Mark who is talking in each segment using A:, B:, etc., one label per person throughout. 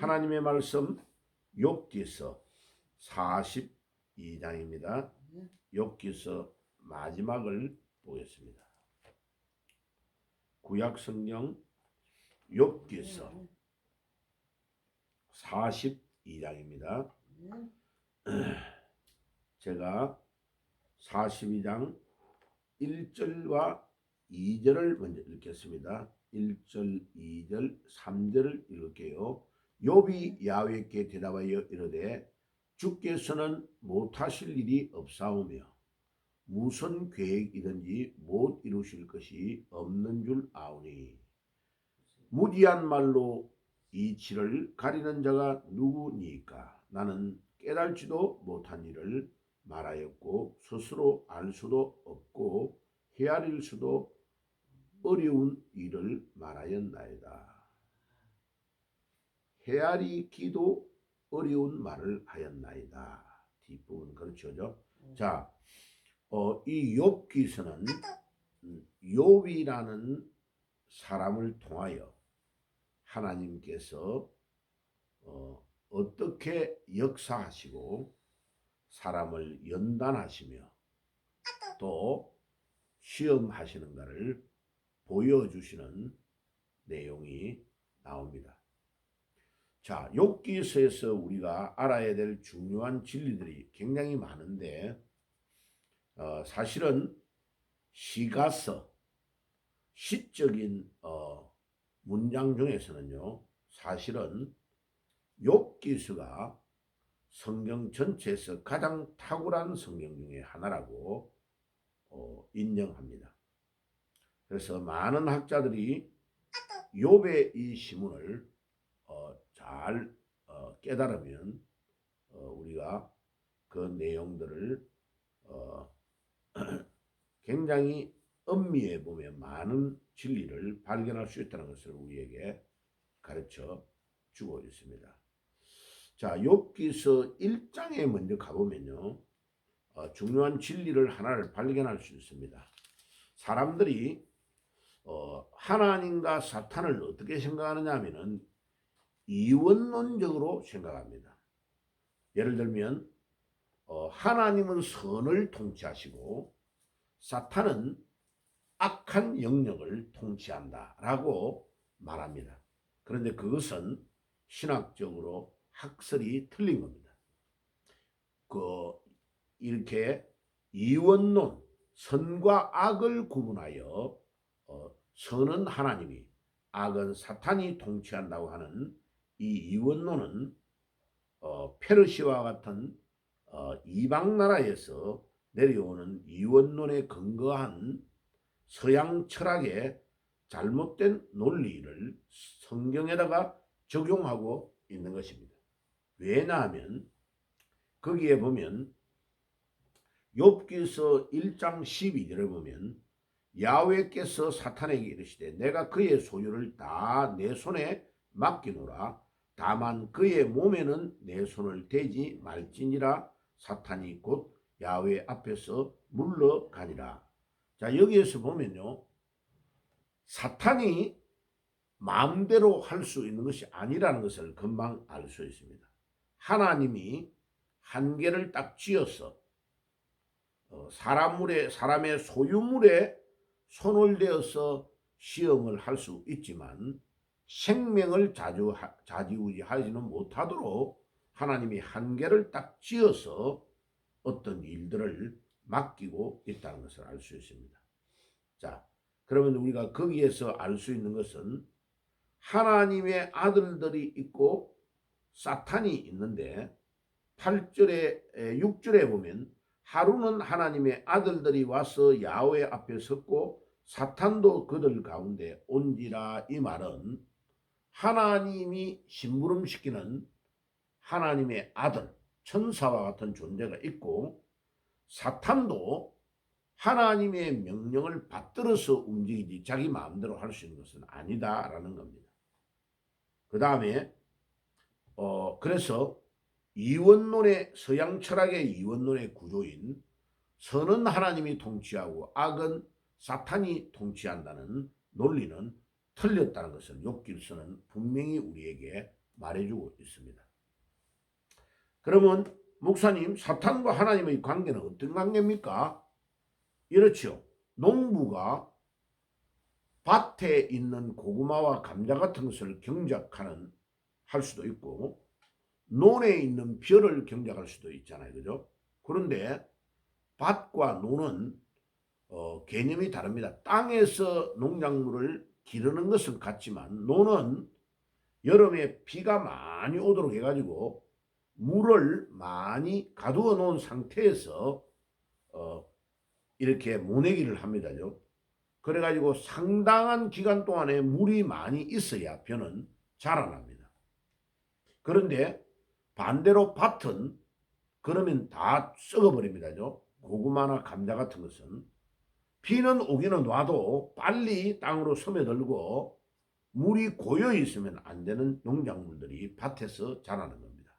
A: 하나님의 말씀 욥기서 42장입니다. 욥기서 마지막을 보겠습니다. 구약 성경 욥기서 42장입니다. 제가 42장 1절과 2절을 먼저 읽겠습니다. 1절, 2절, 3절을 읽을게요. 욥이 야훼께 대답하여 이르되 주께서는 못하실 일이 없사오며 무슨 계획이든지 못 이루실 것이 없는 줄 아오니 무디한 말로 이 질을 가리는 자가 누구니까? 나는 깨달지도 못한 일을 말하였고 스스로 알 수도 없고 헤아릴 수도 어려운 일을 말하였나이다. 헤아리기도 어려운 말을 하였나이다. 뒷부분 그렇죠. 자, 이 욥기서는 욥이라는 사람을 통하여 하나님께서 어떻게 역사하시고 사람을 연단하시며 또 시험하시는가를 보여주시는 내용이 나옵니다. 자, 욥기서에서 우리가 알아야 될 중요한 진리들이 굉장히 많은데 사실은 시가서, 시적인 문장 중에서는요, 사실은 욥기서가 성경 전체에서 가장 탁월한 성경 중에 하나라고 인정합니다. 그래서 많은 학자들이 욥의 이 시문을 잘 깨달으면 우리가 그 내용들을 굉장히 엄미해 보면 많은 진리를 발견할 수 있다는 것을 우리에게 가르쳐 주고 있습니다. 자, 욥기서 1장에 먼저 가보면요, 중요한 진리를 하나를 발견할 수 있습니다. 사람들이 하나님과 사탄을 어떻게 생각하느냐 하면은 이원론적으로 생각합니다. 예를 들면 하나님은 선을 통치하시고 사탄은 악한 영역을 통치한다 라고 말합니다. 그런데 그것은 신학적으로 학설이 틀린 겁니다. 이렇게 이원론, 선과 악을 구분하여 선은 하나님이, 악은 사탄이 통치한다고 하는 이 이원론은 페르시아와 같은 이방 나라에서 내려오는 이원론에 근거한 서양 철학의 잘못된 논리를 성경에다가 적용하고 있는 것입니다. 왜냐하면 거기에 보면 욥기서 1장 12절을 보면 야훼께서 사탄에게 이르시되 내가 그의 소유를 다 내 손에 맡기노라. 다만 그의 몸에는 내 손을 대지 말지니라. 사탄이 곧 야훼 앞에서 물러가니라. 자, 여기에서 보면요, 사탄이 마음대로 할 수 있는 것이 아니라는 것을 금방 알 수 있습니다. 하나님이 한계를 딱 지어서 사람의 소유물에 손을 대어서 시험을 할 수 있지만 생명을 좌지우지하지는 못하도록 하나님이 한계를 딱 지어서 어떤 일들을 맡기고 있다는 것을 알 수 있습니다. 자, 그러면 우리가 거기에서 알 수 있는 것은 하나님의 아들들이 있고 사탄이 있는데 6절에 보면 하루는 하나님의 아들들이 와서 야훼 앞에 섰고 사탄도 그들 가운데 온지라. 이 말은 하나님이 심부름시키는 하나님의 아들, 천사와 같은 존재가 있고 사탄도 하나님의 명령을 받들어서 움직이지 자기 마음대로 할 수 있는 것은 아니다라는 겁니다. 그 다음에 그래서 서양 철학의 이원론의 구조인 선은 하나님이 통치하고 악은 사탄이 통치한다는 논리는 틀렸다는 것을 욥기서는 분명히 우리에게 말해주고 있습니다. 그러면 목사님, 사탄과 하나님의 관계는 어떤 관계입니까? 이렇죠. 농부가 밭에 있는 고구마와 감자 같은 것을 경작하는 할 수도 있고 논에 있는 벼를 경작할 수도 있잖아요. 그죠? 그런데 밭과 논은 개념이 다릅니다. 땅에서 농작물을 기르는 것은 같지만 논은 여름에 비가 많이 오도록 해가지고 물을 많이 가두어 놓은 상태에서 이렇게 모내기를 합니다죠. 그래가지고 상당한 기간 동안에 물이 많이 있어야 벼는 자라납니다. 그런데 반대로 밭은 그러면 다 썩어버립니다죠. 고구마나 감자 같은 것은 비는 오기는 와도 빨리 땅으로 스며들고 물이 고여 있으면 안 되는 농작물들이 밭에서 자라는 겁니다.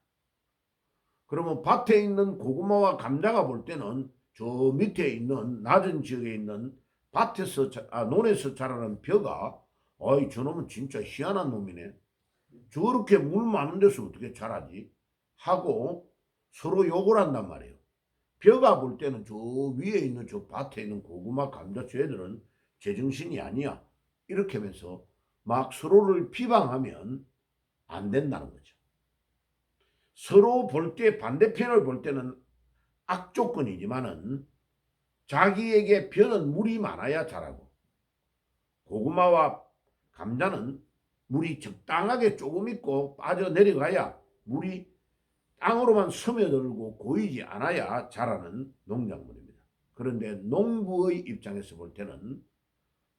A: 그러면 밭에 있는 고구마와 감자가 볼 때는 저 밑에 있는 낮은 지역에 있는 밭에서 논에서 자라는 벼가 어이 저놈은 진짜 희한한 놈이네. 저렇게 물 많은 데서 어떻게 자라지? 하고 서로 욕을 한단 말이에요. 벼가 볼 때는 저 위에 있는 저 밭에 있는 고구마 감자 쟤들은 제정신이 아니야. 이렇게 하면서 막 서로를 비방하면 안 된다는 거죠. 서로 볼 때 반대편을 볼 때는 악조건이지만은 자기에게 벼는 물이 많아야 자라고 고구마와 감자는 물이 적당하게 조금 있고 빠져 내려가야 물이 땅으로만 스며들고 고이지 않아야 자라는 농작물입니다. 그런데 농부의 입장에서 볼 때는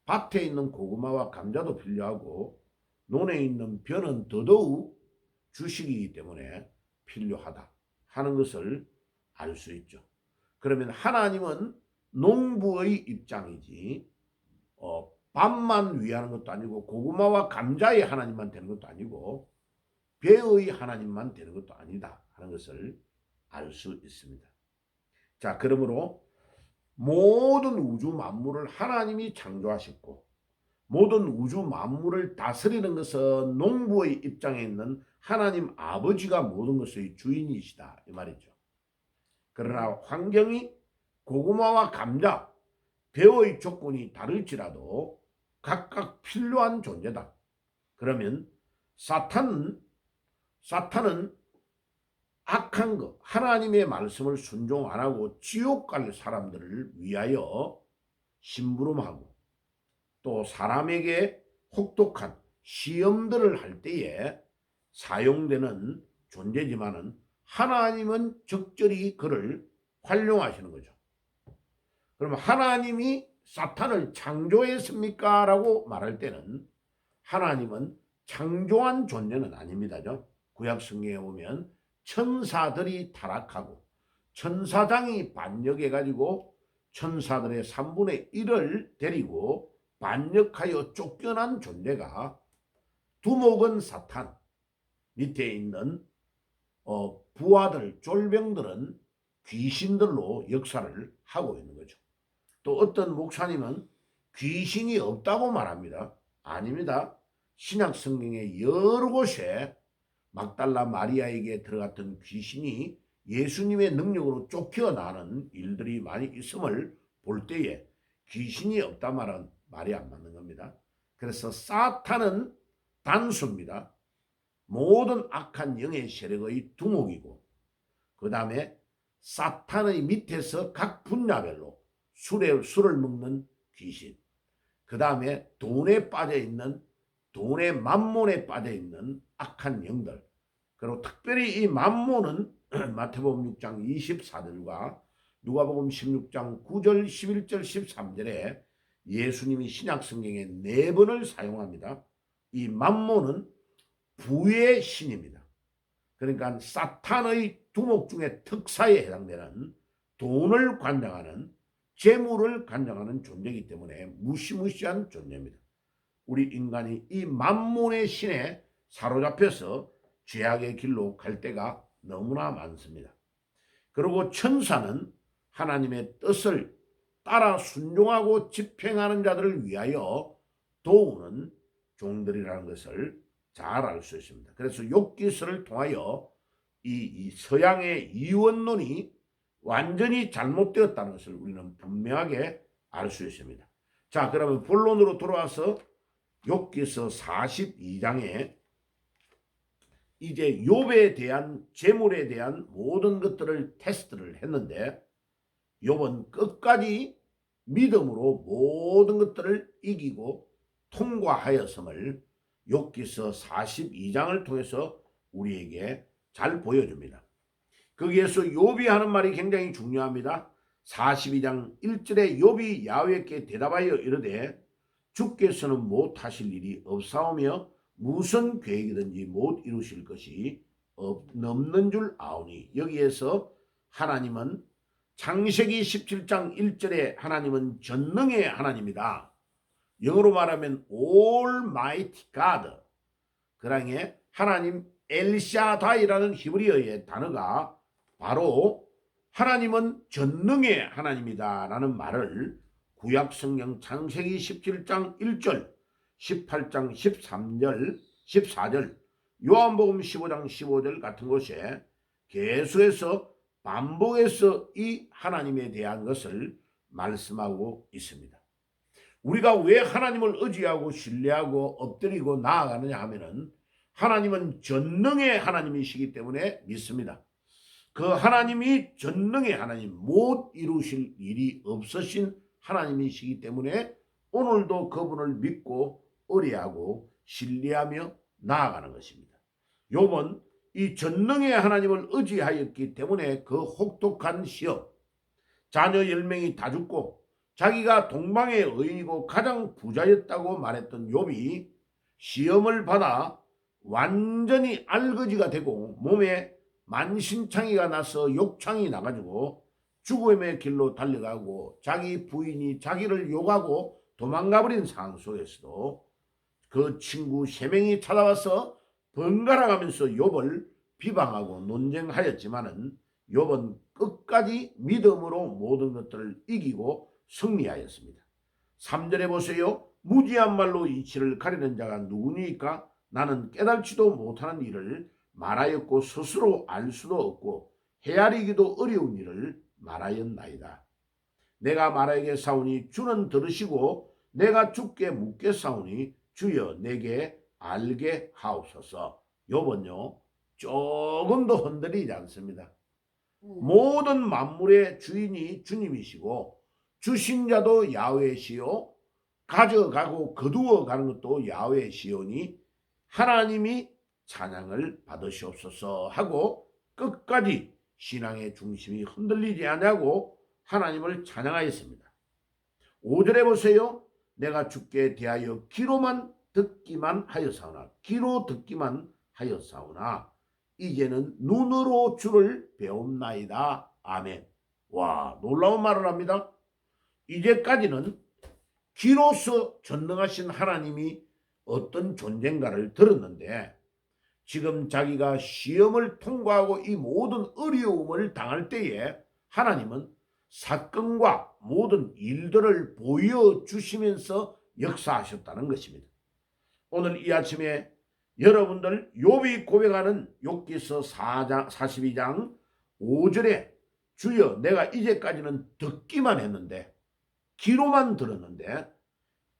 A: 밭에 있는 고구마와 감자도 필요하고 논에 있는 벼는 더더욱 주식이기 때문에 필요하다 하는 것을 알 수 있죠. 그러면 하나님은 농부의 입장이지 밭만 위하는 것도 아니고 고구마와 감자의 하나님만 되는 것도 아니고 벼의 하나님만 되는 것도 아니다 하는 것을 알 수 있습니다. 자, 그러므로 모든 우주 만물을 하나님이 창조하셨고 모든 우주 만물을 다스리는 것은 농부의 입장에 있는 하나님 아버지가 모든 것의 주인이시다 이 말이죠. 그러나 환경이 고구마와 감자, 벼의 조건이 다를지라도 각각 필요한 존재다. 그러면 사탄은 악한 것, 하나님의 말씀을 순종 안 하고 지옥 갈 사람들을 위하여 심부름하고 또 사람에게 혹독한 시험들을 할 때에 사용되는 존재지만은 하나님은 적절히 그를 활용하시는 거죠. 그러면 하나님이 사탄을 창조했습니까? 라고 말할 때는 하나님은 창조한 존재는 아닙니다죠. 구약 성경에 보면 천사들이 타락하고 천사장이 반역해가지고 천사들의 3분의 1을 데리고 반역하여 쫓겨난 존재가 두목은 사탄, 밑에 있는 부하들, 쫄병들은 귀신들로 역사를 하고 있는 거죠. 또 어떤 목사님은 귀신이 없다고 말합니다. 아닙니다. 신약 성경의 여러 곳에 막달라 마리아에게 들어갔던 귀신이 예수님의 능력으로 쫓겨나는 일들이 많이 있음을 볼 때에 귀신이 없다 말은 말이 안 맞는 겁니다. 그래서 사탄은 단수입니다. 모든 악한 영의 세력의 두목이고 그 다음에 사탄의 밑에서 각 분야별로 술을 먹는 귀신, 그 다음에 돈에 빠져있는 돈의 만몬에 빠져있는 악한 영들, 그리고 특별히 이 만몬은 마태복음 6장 24절과 누가복음 16장 9절 11절 13절에 예수님이 신약성경에 4번을 사용합니다. 이 만몬은 부의 신입니다. 그러니까 사탄의 두목 중에 특사에 해당되는 돈을 관장하는 재물을 관장하는 존재이기 때문에 무시무시한 존재입니다. 우리 인간이 이 만몬의 신에 사로잡혀서 죄악의 길로 갈 때가 너무나 많습니다. 그리고 천사는 하나님의 뜻을 따라 순종하고 집행하는 자들을 위하여 도우는 종들이라는 것을 잘 알 수 있습니다. 그래서 욥기서를 통하여 이 서양의 이원론이 완전히 잘못되었다는 것을 우리는 분명하게 알 수 있습니다. 자, 그러면 본론으로 돌아와서 욥기서 42장에 이제 욥에 대한 재물에 대한 모든 것들을 테스트를 했는데 욥은 끝까지 믿음으로 모든 것들을 이기고 통과하였음을 욥기서 42장을 통해서 우리에게 잘 보여줍니다. 거기에서 욥이 하는 말이 굉장히 중요합니다. 42장 1절에 욥이 야훼께 대답하여 이르되 주께서는 못하실 일이 없사오며 무슨 계획이든지 못 이루실 것이 없는 줄 아오니, 여기에서 하나님은 창세기 17장 1절에 하나님은 전능의 하나님이다. 영어로 말하면 Almighty God. 그러니 하나님 엘샤다이라는 히브리어의 단어가 바로 하나님은 전능의 하나님이다 라는 말을 구약성경 창세기 17장 1절, 18장 13절, 14절, 요한복음 15장 15절 같은 곳에 계속해서 반복해서 이 하나님에 대한 것을 말씀하고 있습니다. 우리가 왜 하나님을 의지하고 신뢰하고 엎드리고 나아가느냐 하면은 하나님은 전능의 하나님이시기 때문에 믿습니다. 그 하나님이 전능의 하나님, 못 이루실 일이 없으신 하나님이시기 때문에 오늘도 그분을 믿고 의뢰하고 신뢰하며 나아가는 것입니다. 욥은 이 전능의 하나님을 의지하였기 때문에 그 혹독한 시험, 자녀 10명이 다 죽고 자기가 동방의 의인이고 가장 부자였다고 말했던 욥이 시험을 받아 완전히 알거지가 되고 몸에 만신창이가 나서 욕창이 나가지고 죽음의 길로 달려가고 자기 부인이 자기를 욕하고 도망가버린 상황 속에서도 그 친구 3명이 찾아와서 번갈아 가면서 욥을 비방하고 논쟁하였지만은 욥은 끝까지 믿음으로 모든 것들을 이기고 승리하였습니다. 3절에 보세요. 무지한 말로 이치를 가리는 자가 누구니까? 나는 깨달지도 못하는 일을 말하였고 스스로 알 수도 없고 헤아리기도 어려운 일을 말하였나이다. 내가 말하겠사오니 주는 들으시고 내가 주께 묻겠사오니 주여 내게 알게 하옵소서. 욥은요 조금도 흔들리지 않습니다. 모든 만물의 주인이 주님이시고 주신 자도 야훼시요 가져가고 거두어 가는 것도 야훼시오니 하나님이 찬양을 받으시옵소서 하고 끝까지 신앙의 중심이 흔들리지 않냐고 하나님을 찬양하였습니다. 5절에 보세요. 내가 주께 대하여 귀로만 듣기만 하였사오나, 귀로 듣기만 하였사오나 이제는 눈으로 주를 배움나이다. 아멘. 와, 놀라운 말을 합니다. 이제까지는 귀로서 전능하신 하나님이 어떤 존재인가를 들었는데 지금 자기가 시험을 통과하고 이 모든 어려움을 당할 때에 하나님은 사건과 모든 일들을 보여주시면서 역사하셨다는 것입니다. 오늘 이 아침에 여러분들 욥이 고백하는 욥기서 42장 5절에 주여 내가 이제까지는 듣기만 했는데 귀로만 들었는데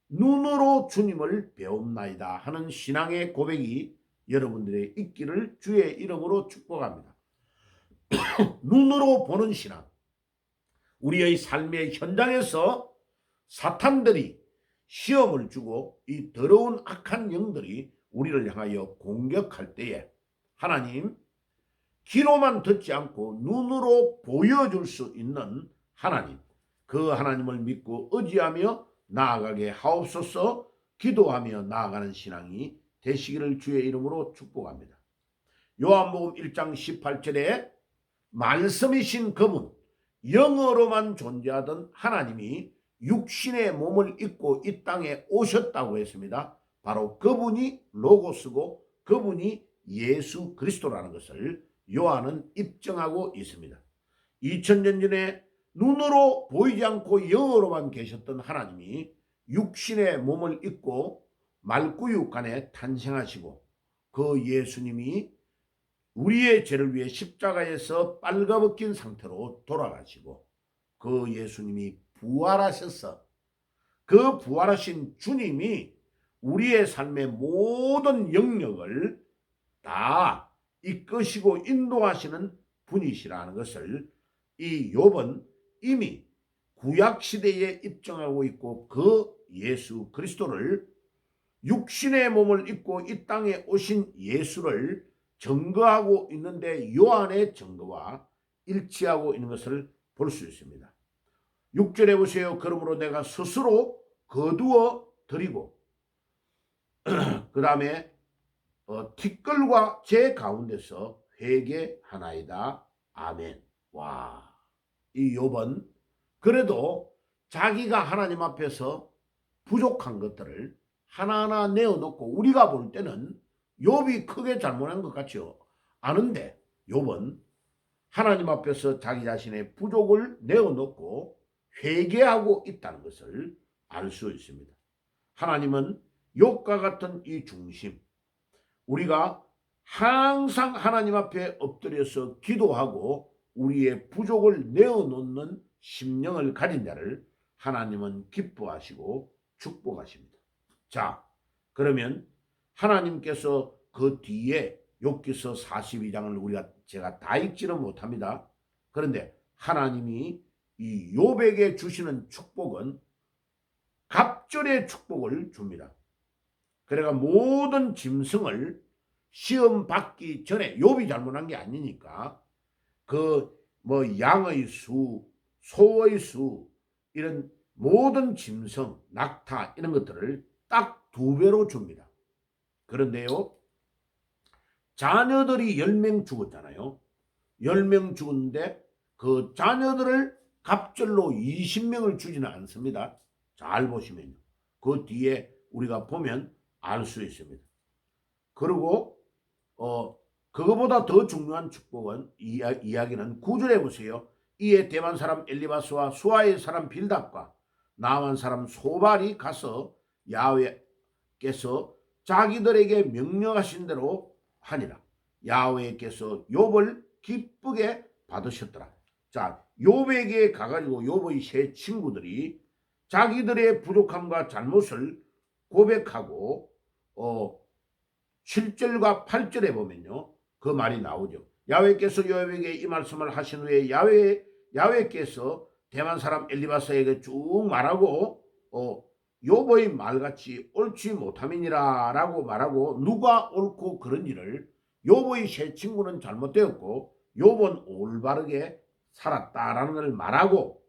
A: 눈으로 주님을 배움나이다 하는 신앙의 고백이 여러분들의 있기를 주의 이름으로 축복합니다. 눈으로 보는 신앙. 우리의 삶의 현장에서 사탄들이 시험을 주고 이 더러운 악한 영들이 우리를 향하여 공격할 때에 하나님 귀로만 듣지 않고 눈으로 보여줄 수 있는 하나님, 그 하나님을 믿고 의지하며 나아가게 하옵소서. 기도하며 나아가는 신앙이 되시기를 주의 이름으로 축복합니다. 요한복음 1장 18절에 말씀이신 그분, 영어로만 존재하던 하나님이 육신의 몸을 입고 이 땅에 오셨다고 했습니다. 바로 그분이 로고스고 그분이 예수 그리스도라는 것을 요한은 입증하고 있습니다. 2000년 전에 눈으로 보이지 않고 영어로만 계셨던 하나님이 육신의 몸을 입고 말구육 간에 탄생하시고 그 예수님이 우리의 죄를 위해 십자가에서 빨가벗긴 상태로 돌아가시고 그 예수님이 부활하셔서 그 부활하신 주님이 우리의 삶의 모든 영역을 다 이끄시고 인도하시는 분이시라는 것을 이 욥은 이미 구약 시대에 입증하고 있고 그 예수 그리스도를 육신의 몸을 입고 이 땅에 오신 예수를 증거하고 있는데 요한의 증거와 일치하고 있는 것을 볼 수 있습니다. 6절에 보세요. 그러므로 내가 스스로 거두어 드리고 그 다음에 티끌과 제 가운데서 회개하나이다. 아멘. 와, 이 욥은 그래도 자기가 하나님 앞에서 부족한 것들을 하나하나 내어놓고 우리가 볼 때는 욥이 크게 잘못한 것 같죠. 아는데 욥은 하나님 앞에서 자기 자신의 부족을 내어놓고 회개하고 있다는 것을 알 수 있습니다. 하나님은 욥과 같은 이 중심, 우리가 항상 하나님 앞에 엎드려서 기도하고 우리의 부족을 내어놓는 심령을 가진 자를 하나님은 기뻐하시고 축복하십니다. 자, 그러면 하나님께서 그 뒤에 욥기서 42장을 제가 다 읽지는 못합니다. 그런데 하나님이 이 욥에게 주시는 축복은 갑절의 축복을 줍니다. 그래가 모든 짐승을 시험 받기 전에 욥이 잘못한 게 아니니까 그 뭐 양의 수, 소의 수 이런 모든 짐승, 낙타 이런 것들을 딱 2배로 줍니다. 그런데요, 자녀들이 10명 죽었잖아요. 10명 죽었는데 그 자녀들을 갑절로 20명을 주지는 않습니다. 잘 보시면요. 그 뒤에 우리가 보면 알 수 있습니다. 그리고 그거보다 더 중요한 축복은 이야기는 9절에 보세요. 이에 대만 사람 엘리바스와 수아의 사람 빌답과 나만 사람 소발이 가서 야훼께서 자기들에게 명령하신 대로 하니라. 야훼께서 욥을 기쁘게 받으셨더라. 자, 욥에게 가가지고 욥의 세 친구들이 자기들의 부족함과 잘못을 고백하고 7절과 8절에 보면요, 그 말이 나오죠. 야훼께서 욥에게 이 말씀을 하신 후에 야훼께서 대만 사람 엘리바스에게 쭉 말하고 욥의 말같이 옳지 못함이니라 라고 말하고 누가 옳고 그런지를 욥의 세 친구는 잘못되었고 욥은 올바르게 살았다라는 걸 말하고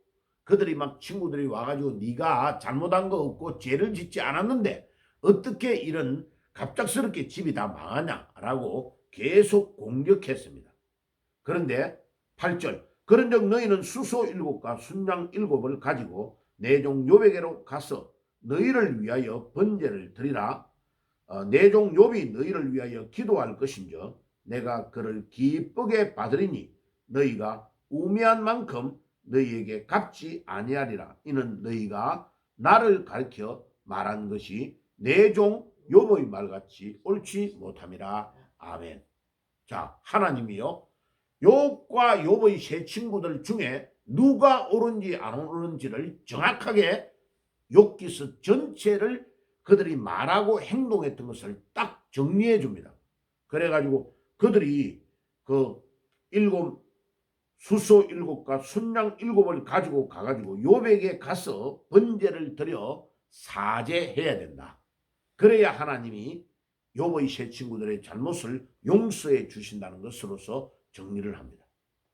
A: 그들이 막 친구들이 와가지고 네가 잘못한 거 없고 죄를 짓지 않았는데 어떻게 이런 갑작스럽게 집이 다 망하냐라고 계속 공격했습니다. 그런데 8절 그런즉 너희는 수소 7과 순양 7을 가지고 내 종 욥에게로 가서 너희를 위하여 번제를 드리라. 내 종 욥이 너희를 위하여 기도할 것인즉 내가 그를 기쁘게 받으리니 너희가 우매한 만큼 너희에게 갚지 아니하리라. 이는 너희가 나를 가르쳐 말한 것이 내 종 욥의 말같이 옳지 못함이라. 아멘. 자, 하나님이요, 욥과 욥의 세 친구들 중에 누가 옳은지 안 옳은지를 정확하게 욥기서 전체를 그들이 말하고 행동했던 것을 딱 정리해 줍니다. 그래가지고 그들이 그 수소 7과 순양 7을 가지고 가가지고 욥에게 가서 번제를 드려 사죄해야 된다. 그래야 하나님이 욥의 세 친구들의 잘못을 용서해 주신다는 것으로서 정리를 합니다.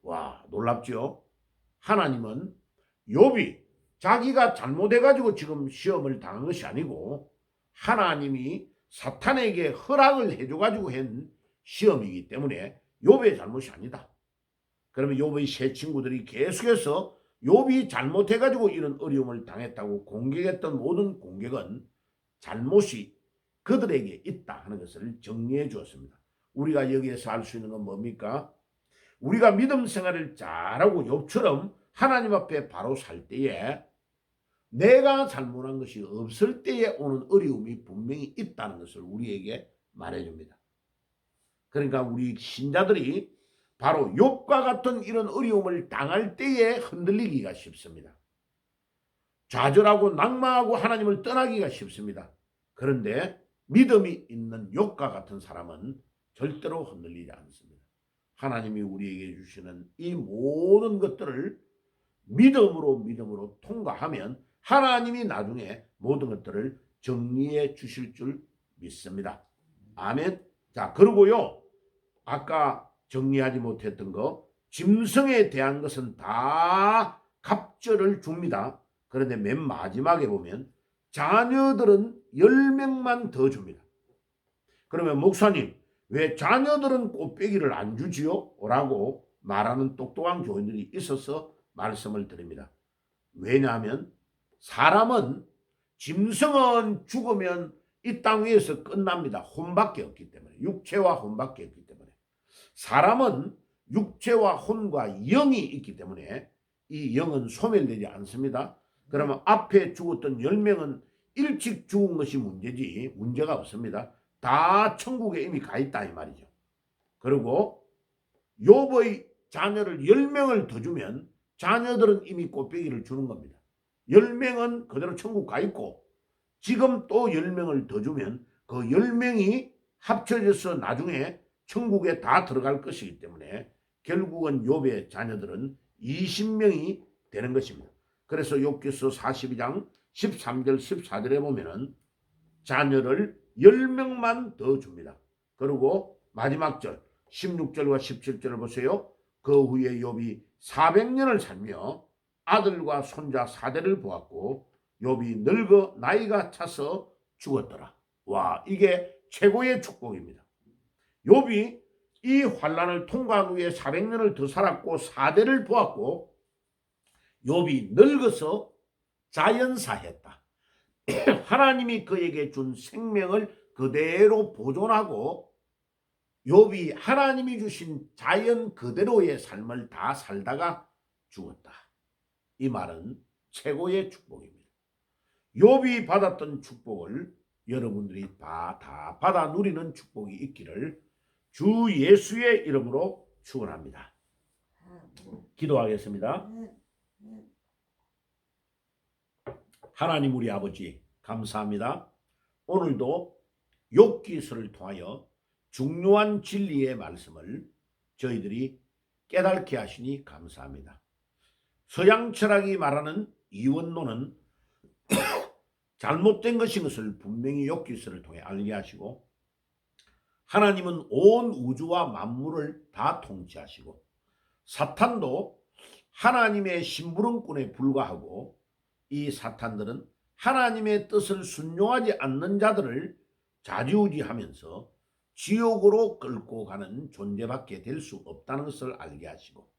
A: 와, 놀랍죠? 하나님은 욥이 자기가 잘못해가지고 지금 시험을 당한 것이 아니고 하나님이 사탄에게 허락을 해줘가지고 한 시험이기 때문에 욥의 잘못이 아니다. 그러면 욥의 세 친구들이 계속해서 욥이 잘못해가지고 이런 어려움을 당했다고 공격했던 모든 공격은 잘못이 그들에게 있다 하는 것을 정리해 주었습니다. 우리가 여기에서 알 수 있는 건 뭡니까? 우리가 믿음 생활을 잘하고 욥처럼 하나님 앞에 바로 살 때에 내가 잘못한 것이 없을 때에 오는 어려움이 분명히 있다는 것을 우리에게 말해줍니다. 그러니까 우리 신자들이 바로 욥과 같은 이런 어려움을 당할 때에 흔들리기가 쉽습니다. 좌절하고 낙망하고 하나님을 떠나기가 쉽습니다. 그런데 믿음이 있는 욥과 같은 사람은 절대로 흔들리지 않습니다. 하나님이 우리에게 주시는 이 모든 것들을 믿음으로 통과하면 하나님이 나중에 모든 것들을 정리해 주실 줄 믿습니다. 아멘. 자, 그리고요, 아까 정리하지 못했던 거, 짐승에 대한 것은 다 갑절을 줍니다. 그런데 맨 마지막에 보면 자녀들은 10명만 더 줍니다. 그러면 목사님, 왜 자녀들은 꽃배기를 안 주지요? 라고 말하는 똑똑한 교인들이 있어서 말씀을 드립니다. 왜냐하면 사람은, 짐승은 죽으면 이 땅 위에서 끝납니다. 혼밖에 없기 때문에, 육체와 혼밖에 없기 때문에. 사람은 육체와 혼과 영이 있기 때문에 이 영은 소멸되지 않습니다. 그러면 앞에 죽었던 10명은 일찍 죽은 것이 문제지 문제가 없습니다. 다 천국에 이미 가 있다 이 말이죠. 그리고 욥의 자녀를 10명을 더 주면 자녀들은 이미 꽃배기를 주는 겁니다. 10명은 그대로 천국 가 있고, 지금 또 10명을 더 주면 그 10명이 합쳐져서 나중에 천국에 다 들어갈 것이기 때문에 결국은 욥의 자녀들은 20명이 되는 것입니다. 그래서 욥기서 42장 13절 14절에 보면은 자녀를 10명만 더 줍니다. 그리고 마지막 절 16절과 17절을 보세요. 그 후에 욥이 400년을 살며 아들과 손자 4대를 보았고 욥이 늙어 나이가 차서 죽었더라. 와, 이게 최고의 축복입니다. 욥이 이 환난을 통과한 후에 400년을 더 살았고 4대를 보았고 욥이 늙어서 자연사했다. 하나님이 그에게 준 생명을 그대로 보존하고 욥이 하나님이 주신 자연 그대로의 삶을 다 살다가 죽었다. 이 말은 최고의 축복입니다. 욥이 받았던 축복을 여러분들이 다 받아 누리는 축복이 있기를 주 예수의 이름으로 축원합니다. 기도하겠습니다. 하나님 우리 아버지 감사합니다. 오늘도 욥기서를 통하여 중요한 진리의 말씀을 저희들이 깨닫게 하시니 감사합니다. 서양 철학이 말하는 이원론은 잘못된 것인 것을 분명히 욥기서를 통해 알게 하시고, 하나님은 온 우주와 만물을 다 통치하시고 사탄도 하나님의 심부름꾼에 불과하고, 이 사탄들은 하나님의 뜻을 순종하지 않는 자들을 좌지우지하면서 지옥으로 끌고 가는 존재밖에 될 수 없다는 것을 알게 하시고,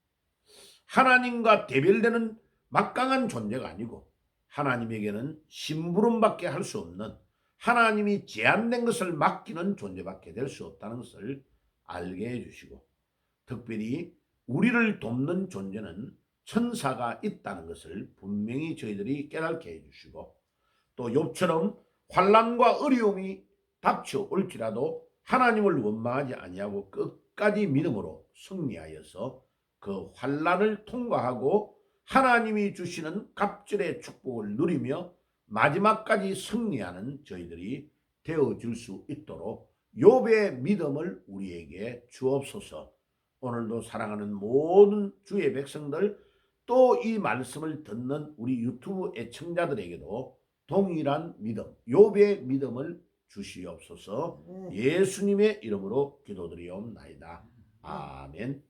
A: 하나님과 대별되는 막강한 존재가 아니고 하나님에게는 심부름밖에 할 수 없는, 하나님이 제한된 것을 맡기는 존재밖에 될 수 없다는 것을 알게 해주시고, 특별히 우리를 돕는 존재는 천사가 있다는 것을 분명히 저희들이 깨닫게 해주시고, 또 욥처럼 환난과 어려움이 닥쳐올지라도 하나님을 원망하지 아니하고 끝까지 믿음으로 승리하여서 그 환난을 통과하고 하나님이 주시는 갑절의 축복을 누리며 마지막까지 승리하는 저희들이 되어줄 수 있도록 욥의 믿음을 우리에게 주옵소서. 오늘도 사랑하는 모든 주의 백성들, 또 이 말씀을 듣는 우리 유튜브 애청자들에게도 동일한 믿음, 욥의 믿음을 주시옵소서. 예수님의 이름으로 기도드리옵나이다. 아멘.